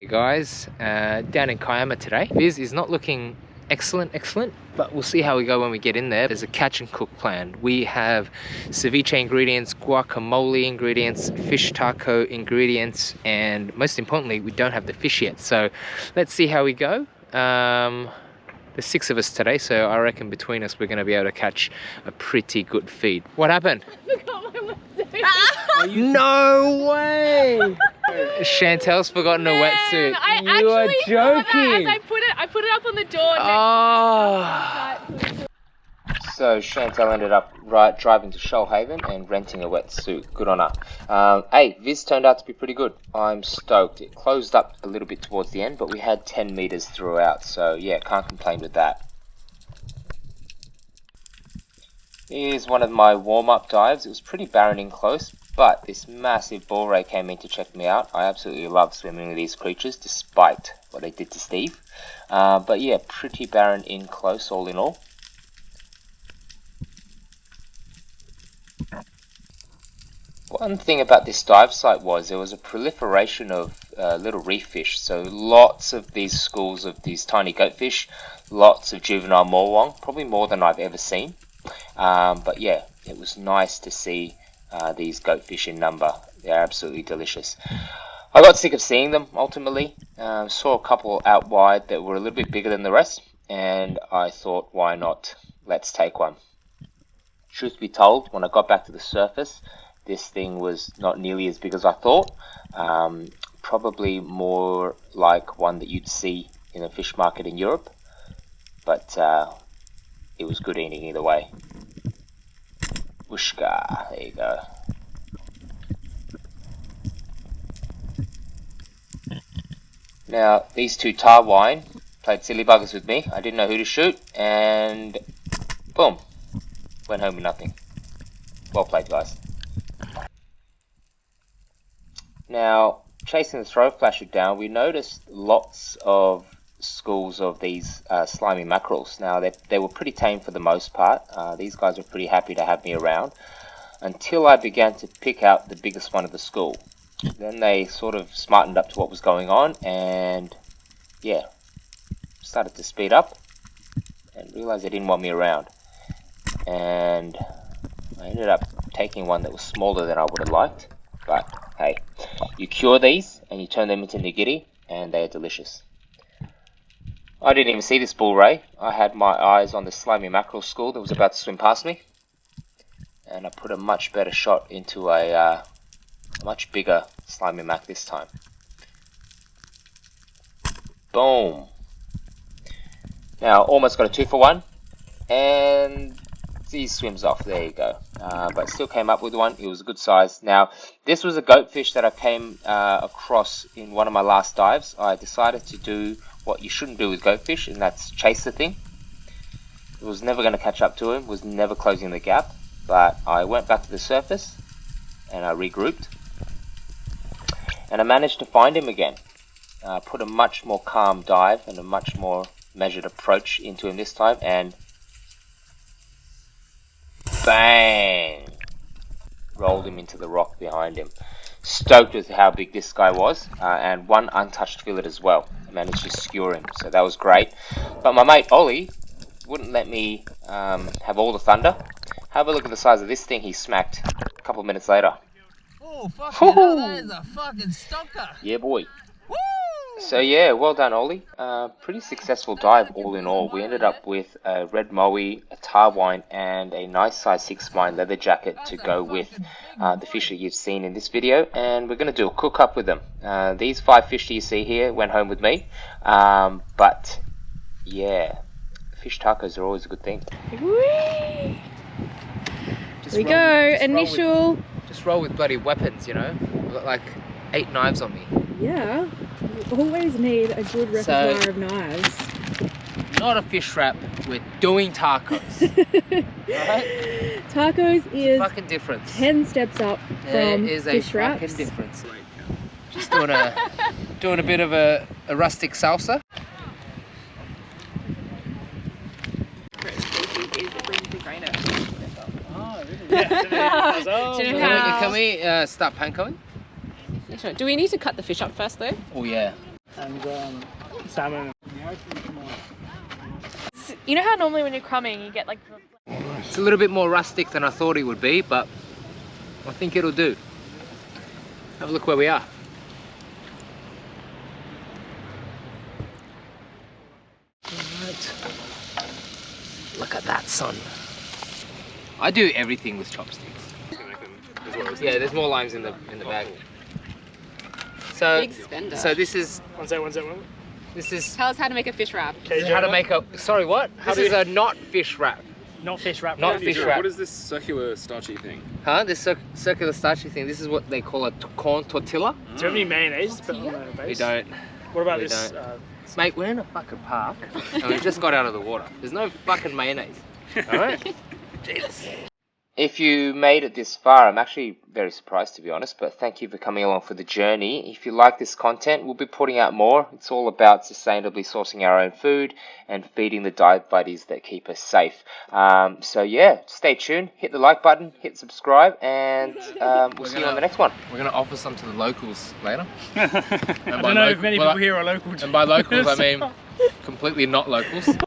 Hey guys, down in Kiama today. Viz is not looking excellent, but we'll see how we go when we get in there. There's a catch and cook plan. We have ceviche ingredients, guacamole ingredients, fish taco ingredients, and most importantly, we don't have the fish yet. So let's see how we go. There's 6 of us today, so I reckon between us we're going to be able to catch a pretty good feed. What happened? I forgot my wetsuit. No way! Chantel's forgotten a wetsuit. You are joking. As I put it up on the door. Oh. So Chantel ended up driving to Shoalhaven and renting a wetsuit. Good on her. Hey, Viz turned out to be pretty good. I'm stoked. It closed up a little bit towards the end, but we had 10 meters throughout. So yeah, can't complain with that. Here's one of my warm-up dives. It was pretty barren in close, but this massive bull ray came in to check me out. I absolutely love swimming with these creatures, despite what they did to Steve. But yeah, pretty barren in close, all in all. One thing about this dive site was there was a proliferation of little reef fish. So lots of these schools of these tiny goatfish, lots of juvenile morwong, probably more than I've ever seen. But yeah, it was nice to see these goatfish in number. They're absolutely delicious. I got sick of seeing them ultimately. Saw a couple out wide that were a little bit bigger than the rest, and I thought, why not? Let's take one. Truth be told, when I got back to the surface, this thing was not nearly as big as I thought. Probably more like one that you'd see in a fish market in Europe, but it was good eating either way. Whooshka, there you go. Now, these two tar wine played silly buggers with me. I didn't know who to shoot, and boom, went home with nothing. Well played, guys. Now, chasing the throw flasher down, we noticed lots of schools of these slimy mackerels. Now, they were pretty tame for the most part. These guys were pretty happy to have me around until I began to pick out the biggest one of the school. Then they sort of smartened up to what was going on and, yeah, started to speed up and realized they didn't want me around. And I ended up taking one that was smaller than I would have liked. But, hey, you cure these and you turn them into nigiri and they are delicious. I didn't even see this bull ray. I had my eyes on the slimy mackerel school that was about to swim past me. And I put a much better shot into a much bigger slimy mac this time. Boom. Now, almost got a 2 for 1. And he swims off. There you go. But still came up with one. It was a good size. Now, this was a goatfish that I came across in one of my last dives. I decided to do what you shouldn't do with goatfish, and that's chase the thing. It was never going to catch up to him, was never closing the gap, but I went back to the surface and I regrouped and I managed to find him again. Put a much more calm dive and a much more measured approach into him this time, and bang! Rolled him into the rock behind him. Stoked with how big this guy was, and one untouched fillet as well. I managed to skewer him, so that was great. But my mate Ollie wouldn't let me have all the thunder. Have a look at the size of this thing he smacked a couple of minutes later. Oh, fucking hell, that is a fucking stonker. Yeah, boy. Woo! So yeah, well done, Ollie. Pretty successful dive all in all. We ended up with a red moe, a tar wine, and a nice size 6 spine leather jacket to go with the fish that you've seen in this video. And we're going to do a cook up with them. These 5 fish that you see here went home with me. But yeah, fish tacos are always a good thing. Whee! Here we go, initial. Just roll with bloody weapons, you know. I've got like 8 knives on me. Yeah, you always need a good repertoire of knives. Not a fish wrap, we're doing tacos. Right? Tacos is fucking difference. 10 steps up from fish wraps. Fucking difference. Just doing a bit of a rustic salsa. Yeah. Can we start pankoing? Do we need to cut the fish up first though? Oh yeah. and salmon. You know how normally when you're crumbing you get like the... It's a little bit more rustic than I thought it would be, but I think it'll do. Have a look where we are. Right. Look at that, son. I do everything with chopsticks. Yeah, there's more limes in the bag. So, Big spender. so this is One sec. this is Tell us how to make a fish wrap. how to make a. Sorry, what? This is a not fish wrap. Not fish wrap. Not fish wrap. What is this circular starchy thing? Huh? This circular starchy thing. This is what they call a corn tortilla. Do you have any mayonnaise to put on the base? We don't. What about We this? don't. Mate, we're in a fucking park and we've just got out of the water. There's no fucking mayonnaise. Alright? Jesus. If you made it this far, I'm actually very surprised to be honest, but thank you for coming along for the journey. If you like this content, we'll be putting out more. It's all about sustainably sourcing our own food and feeding the dive buddies that keep us safe. So yeah, stay tuned, hit the like button, hit subscribe, and we'll see you on the next one. We're going to offer some to the locals later. I don't know if many people here are local. And by locals, I mean completely not locals.